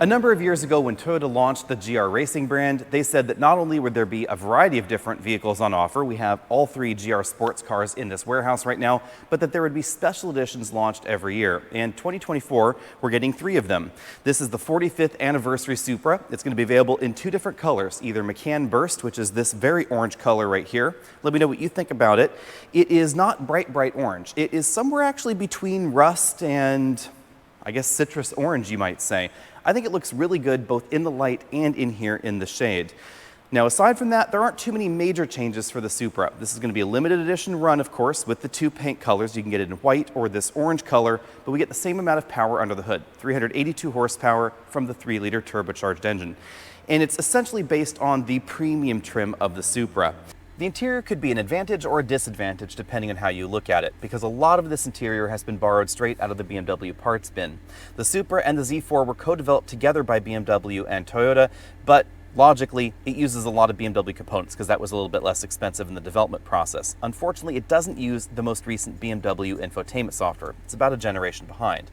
A number of years ago when Toyota launched the GR racing brand, they said that not only would there be a variety of different vehicles on offer, we have all three GR sports cars in this warehouse right now, but that there would be special editions launched every year. And 2024, we're getting three of them. This is the 45th anniversary Supra. It's going to be available in two different colors, either McCann Burst, which is this very orange color right here. Let me know what you think about it. It is not bright orange. It is somewhere actually between rust and, I guess, citrus orange, you might say. I think it looks really good both in the light and in here in the shade. Now, aside from that, there aren't too many major changes for the Supra. This is going to be a limited edition run, of course, with the two paint colors. You can get it in white or this orange color, but we get the same amount of power under the hood, 382 horsepower from the 3-liter turbocharged engine. And it's essentially based on the premium trim of the Supra. The interior could be an advantage or a disadvantage depending on how you look at it, because a lot of this interior has been borrowed straight out of the BMW parts bin. The Supra and the Z4 were co-developed together by BMW and Toyota, but logically, it uses a lot of BMW components because that was a little bit less expensive in the development process. Unfortunately, it doesn't use the most recent BMW infotainment software. It's about a generation behind.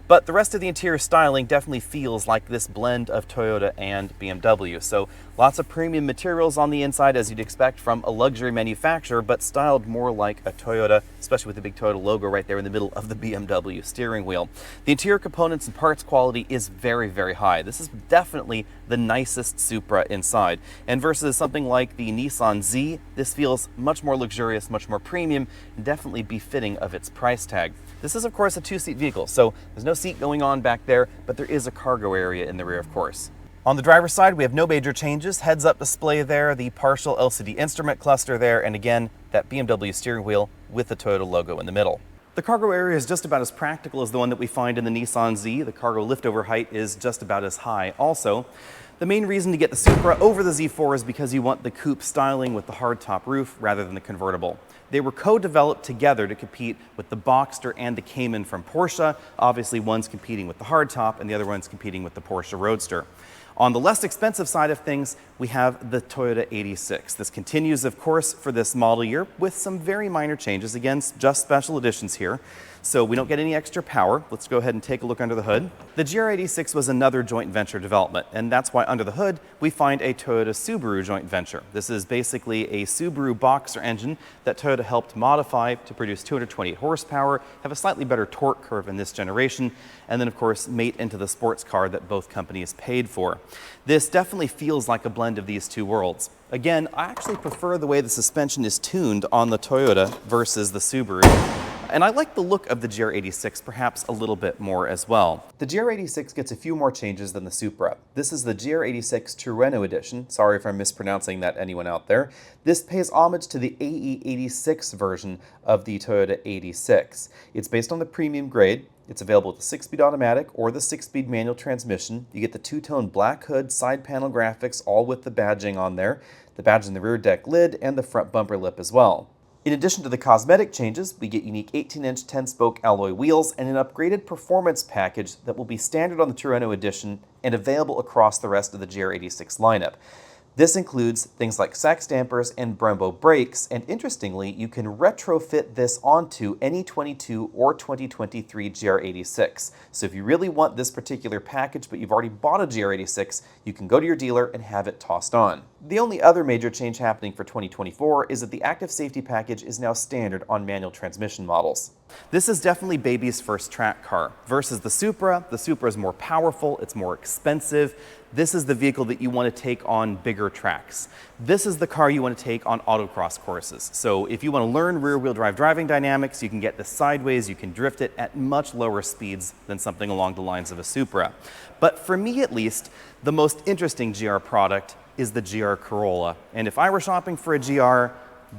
But the rest of the interior styling definitely feels like this blend of Toyota and BMW. So lots of premium materials on the inside, as you'd expect from a luxury manufacturer, but styled more like a Toyota, especially with the big Toyota logo right there in the middle of the BMW steering wheel. The interior components and parts quality is very, very high. This is definitely the nicest Supra inside. And versus something like the Nissan Z, this feels much more luxurious, much more premium, and definitely befitting of its price tag. This is, of course, a two-seat vehicle, so there's no seat going on back there, but there is a cargo area in the rear, of course. On the driver's side, we have no major changes. Heads-up display there, the partial LCD instrument cluster there, and again, that BMW steering wheel with the Toyota logo in the middle. The cargo area is just about as practical as the one that we find in the Nissan Z. The cargo liftover height is just about as high also. The main reason to get the Supra over the Z4 is because you want the coupe styling with the hardtop roof rather than the convertible. They were co-developed together to compete with the Boxster and the Cayman from Porsche. Obviously, one's competing with the hardtop and the other one's competing with the Porsche Roadster. On the less expensive side of things, we have the Toyota 86. This continues, of course, for this model year with some very minor changes. Again, just special editions here. So we don't get any extra power. Let's go ahead and take a look under the hood. The GR 86 was another joint venture development, and that's why under the hood we find a Toyota Subaru joint venture. This is basically a Subaru Boxster engine that Toyota helped modify to produce 228 horsepower, have a slightly better torque curve in this generation, and then of course mate into the sports car that both companies paid for. This definitely feels like a blend of these two worlds. Again, I actually prefer the way the suspension is tuned on the Toyota versus the Subaru. And I like the look of the GR 86 perhaps a little bit more as well. The GR 86 gets a few more changes than the Supra. This is the GR 86 Trueno edition. Sorry if I'm mispronouncing that, anyone out there. This pays homage to the AE 86 version of the Toyota 86. It's based on the premium grade. It's available with the 6-speed automatic or the 6-speed manual transmission. You get the two-tone black hood, side panel graphics, all with the badging on there. The badge in the rear deck lid and the front bumper lip as well. In addition to the cosmetic changes, we get unique 18-inch 10-spoke alloy wheels and an upgraded performance package that will be standard on the Trueno edition and available across the rest of the GR 86 lineup. This includes things like Sachs dampers and Brembo brakes, and interestingly, you can retrofit this onto any 22 or 2023 GR86. So if you really want this particular package, but you've already bought a GR86, you can go to your dealer and have it tossed on. The only other major change happening for 2024 is that the active safety package is now standard on manual transmission models. This is definitely baby's first track car. Versus the Supra is more powerful, it's more expensive. This is the vehicle that you want to take on bigger tracks. This is the car you want to take on autocross courses. So if you want to learn rear-wheel drive driving dynamics, you can get this sideways, you can drift it at much lower speeds than something along the lines of a Supra. But for me at least, the most interesting GR product is the GR Corolla. And if I were shopping for a GR,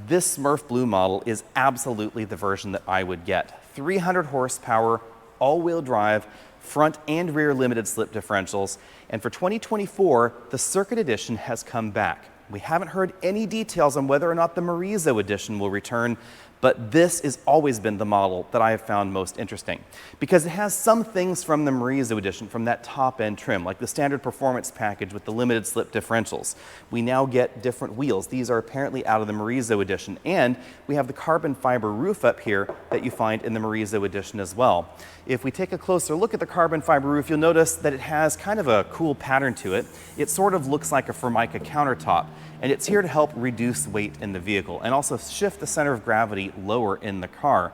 this Smurf Blue model is absolutely the version that I would get. 300 horsepower, all-wheel drive, front and rear limited slip differentials, and for 2024, the Circuit Edition has come back. We haven't heard any details on whether or not the Morizo Edition will return, but this has always been the model that I have found most interesting because it has some things from the Morizo edition, from that top-end trim, like the standard performance package with the limited slip differentials. We now get different wheels. These are apparently out of the Morizo edition, and we have the carbon fiber roof up here that you find in the Morizo edition as well. If we take a closer look at the carbon fiber roof, you'll notice that it has kind of a cool pattern to it. It sort of looks like a Formica countertop, and it's here to help reduce weight in the vehicle and also shift the center of gravity lower in the car.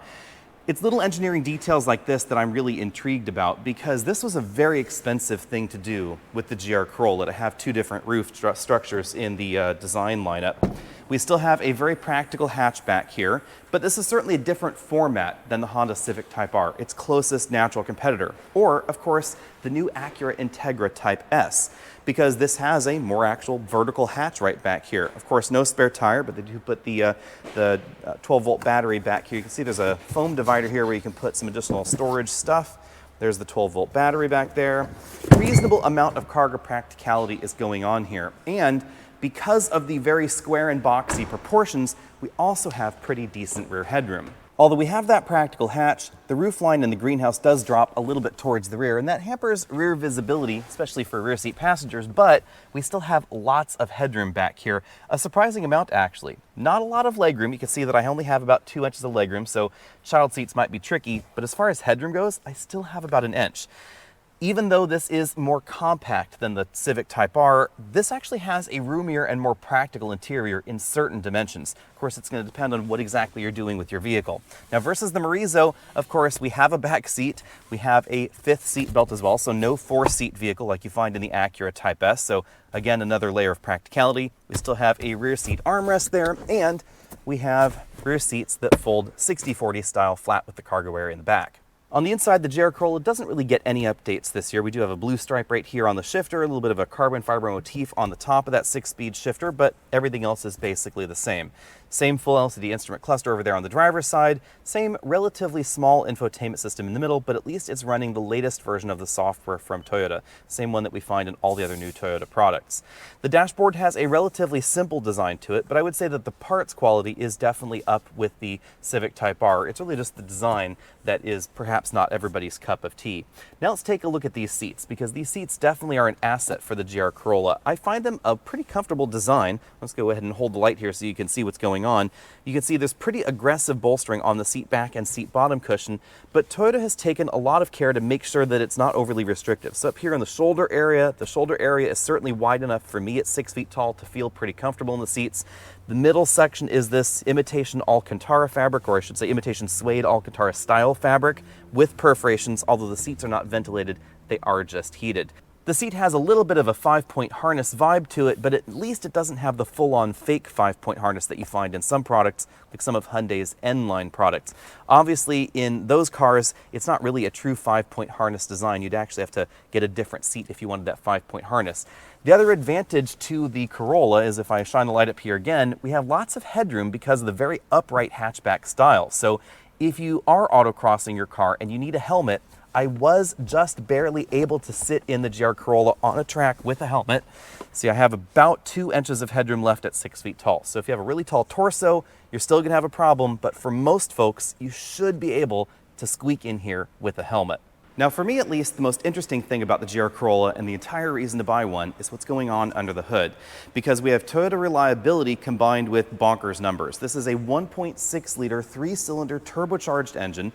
It's little engineering details like this that I'm really intrigued about because this was a very expensive thing to do with the GR Corolla, to have two different roof structures in the design lineup. We still have a very practical hatchback here, but this is certainly a different format than the Honda Civic Type R, its closest natural competitor, or of course the new Acura Integra Type S, because this has a more actual vertical hatch right back here. Of course, no spare tire, but they do put the 12-volt battery back here. You can see there's a foam divider here where you can put some additional storage stuff. There's the 12-volt battery back there. Reasonable amount of cargo practicality is going on here. And because of the very square and boxy proportions, we also have pretty decent rear headroom. Although we have that practical hatch, the roofline in the greenhouse does drop a little bit towards the rear, and that hampers rear visibility, especially for rear seat passengers, but we still have lots of headroom back here, a surprising amount actually. Not a lot of legroom. You can see that I only have about 2 inches of legroom, so child seats might be tricky, but as far as headroom goes, I still have about an inch. Even though this is more compact than the Civic Type R, this actually has a roomier and more practical interior in certain dimensions. Of course, it's going to depend on what exactly you're doing with your vehicle. Now, versus the Morizo, of course, we have a back seat. We have a 5th seat belt as well, so no 4-seat vehicle like you find in the Acura Type S. So again, another layer of practicality. We still have a rear seat armrest there, and we have rear seats that fold 60/40 style flat with the cargo area in the back. On the inside, the GR Corolla doesn't really get any updates this year. We do have a blue stripe right here on the shifter, a little bit of a carbon fiber motif on the top of that 6-speed shifter, but everything else is basically the same. Same full LCD instrument cluster over there on the driver's side, same relatively small infotainment system in the middle, but at least it's running the latest version of the software from Toyota, same one that we find in all the other new Toyota products. The dashboard has a relatively simple design to it, but I would say that the parts quality is definitely up with the Civic Type R. It's really just the design that is perhaps not everybody's cup of tea. Now let's take a look at these seats, because these seats definitely are an asset for the GR Corolla. I find them a pretty comfortable design. Let's go ahead and hold the light here so you can see what's going on. You can see there's pretty aggressive bolstering on the seat back and seat bottom cushion, but Toyota has taken a lot of care to make sure that it's not overly restrictive. So up here in the shoulder area is certainly wide enough for me at 6 feet tall to feel pretty comfortable in the seats. The middle section is this imitation Alcantara fabric, or I should say imitation suede Alcantara style fabric with perforations. Although the seats are not ventilated, they are just heated. The seat has a little bit of a 5-point harness vibe to it, but at least it doesn't have the full-on fake 5-point harness that you find in some products, like some of Hyundai's N-Line products. Obviously, in those cars, it's not really a true 5-point harness design. You'd actually have to get a different seat if you wanted that 5-point harness. The other advantage to the Corolla is, if I shine the light up here again, we have lots of headroom because of the very upright hatchback style. So if you are autocrossing your car and you need a helmet, I was just barely able to sit in the GR Corolla on a track with a helmet. See, I have about 2 inches of headroom left at 6 feet tall. So if you have a really tall torso, you're still gonna have a problem, but for most folks, you should be able to squeak in here with a helmet. Now, for me at least, the most interesting thing about the GR Corolla and the entire reason to buy one is what's going on under the hood, because we have Toyota reliability combined with bonkers numbers. This is a 1.6-liter 3-cylinder turbocharged engine.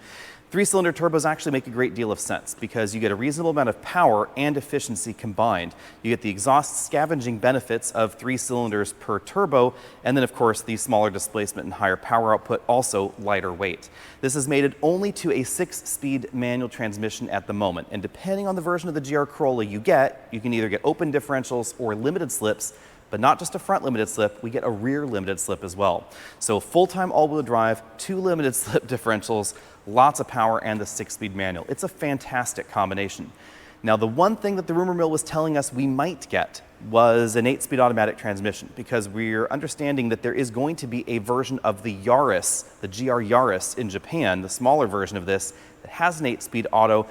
3-cylinder turbos actually make a great deal of sense because you get a reasonable amount of power and efficiency combined. You get the exhaust scavenging benefits of 3 cylinders per turbo, and then of course the smaller displacement and higher power output, also lighter weight. This has made it only to a 6-speed manual transmission at the moment, and depending on the version of the GR Corolla you can either get open differentials or limited slips. But not just a front limited slip, we get a rear limited slip as well. So full-time all-wheel drive, 2 limited slip differentials, lots of power, and the 6-speed manual. It's a fantastic combination. Now, the one thing that the rumor mill was telling us we might get was an 8-speed automatic transmission, because we're understanding that there is going to be a version of the Yaris, the GR Yaris in Japan, the smaller version of this, that has an 8-speed auto.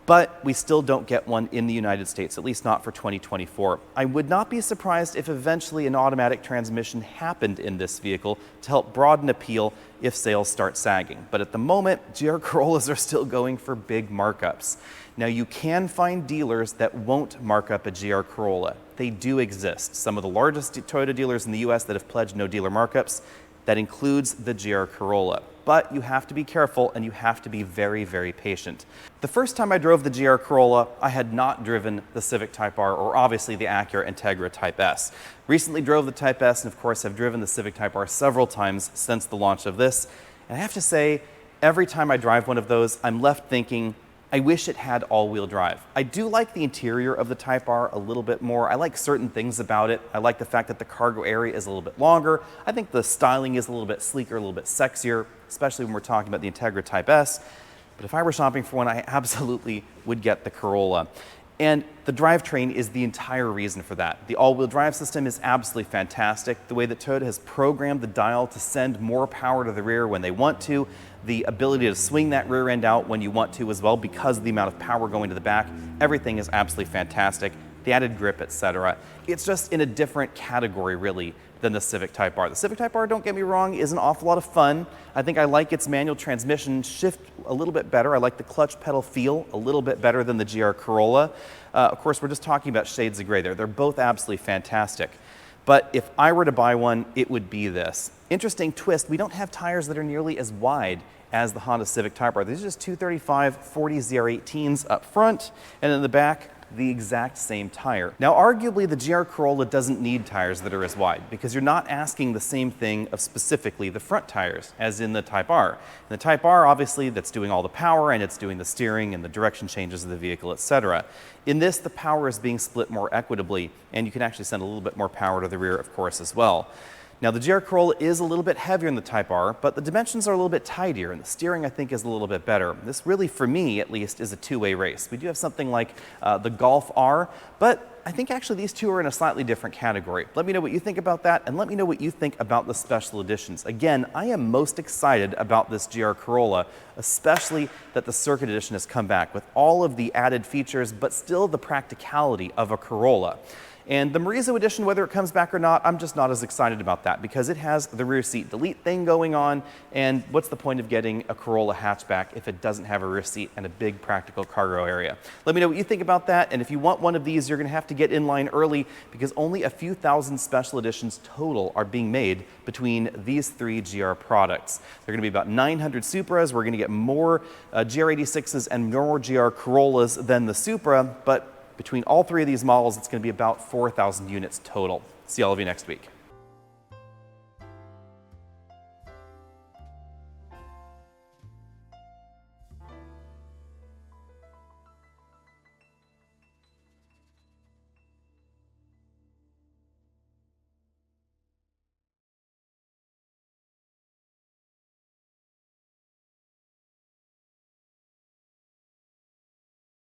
but we still don't get one in the United States, at least not for 2024. I would not be surprised if eventually an automatic transmission happened in this vehicle to help broaden appeal if sales start sagging. But at the moment, GR Corollas are still going for big markups. Now, you can find dealers that won't mark up a GR Corolla. They do exist. Some of the largest Toyota dealers in the US that have pledged no dealer markups, that includes the GR Corolla. But you have to be careful and you have to be very, very patient. The first time I drove the GR Corolla, I had not driven the Civic Type R or obviously the Acura Integra Type S. Recently drove the Type S and of course have driven the Civic Type R several times since the launch of this. And I have to say, every time I drive one of those, I'm left thinking, I wish it had all-wheel drive. I do like the interior of the Type R a little bit more. I like certain things about it. I like the fact that the cargo area is a little bit longer. I think the styling is a little bit sleeker, a little bit sexier, especially when we're talking about the Integra Type S. But if I were shopping for one, I absolutely would get the Corolla. And the drivetrain is the entire reason for that. The all-wheel drive system is absolutely fantastic. The way that Toyota has programmed the dial to send more power to the rear when they want to, the ability to swing that rear end out when you want to as well because of the amount of power going to the back, everything is absolutely fantastic. The added grip, etc. It's just in a different category, really, than the Civic Type R. The Civic Type R, don't get me wrong, is an awful lot of fun. I think I like its manual transmission shift a little bit better. I like the clutch pedal feel a little bit better than the GR Corolla. Of course, we're just talking about shades of gray there. They're both absolutely fantastic. But if I were to buy one, it would be this. Interesting twist, we don't have tires that are nearly as wide as the Honda Civic Type R. These are just 235/40 ZR18s up front, and in the back, the exact same tire. Now, arguably, the GR Corolla doesn't need tires that are as wide because you're not asking the same thing of specifically the front tires as in the Type R. In the Type R, obviously, that's doing all the power and it's doing the steering and the direction changes of the vehicle, etc. In this, the power is being split more equitably, and you can actually send a little bit more power to the rear, of course, as well. Now, the GR Corolla is a little bit heavier than the Type R, but the dimensions are a little bit tidier, and the steering, I think, is a little bit better. This really, for me at least, is a two-way race. We do have something like the Golf R, but I think actually these two are in a slightly different category. Let me know what you think about that, and let me know what you think about the special editions. Again, I am most excited about this GR Corolla, especially that the Circuit Edition has come back with all of the added features, but still the practicality of a Corolla. And the Morizo edition, whether it comes back or not, I'm just not as excited about that because it has the rear seat delete thing going on, and what's the point of getting a Corolla hatchback if it doesn't have a rear seat and a big practical cargo area? Let me know what you think about that, and if you want one of these, you're going to have to get in line early because only a few thousand special editions total are being made between these three GR products. There are going to be about 900 Supras. We're going to get more GR86s and more GR Corollas than the Supra, but between all three of these models, it's going to be about 4,000 units total. See all of you next week.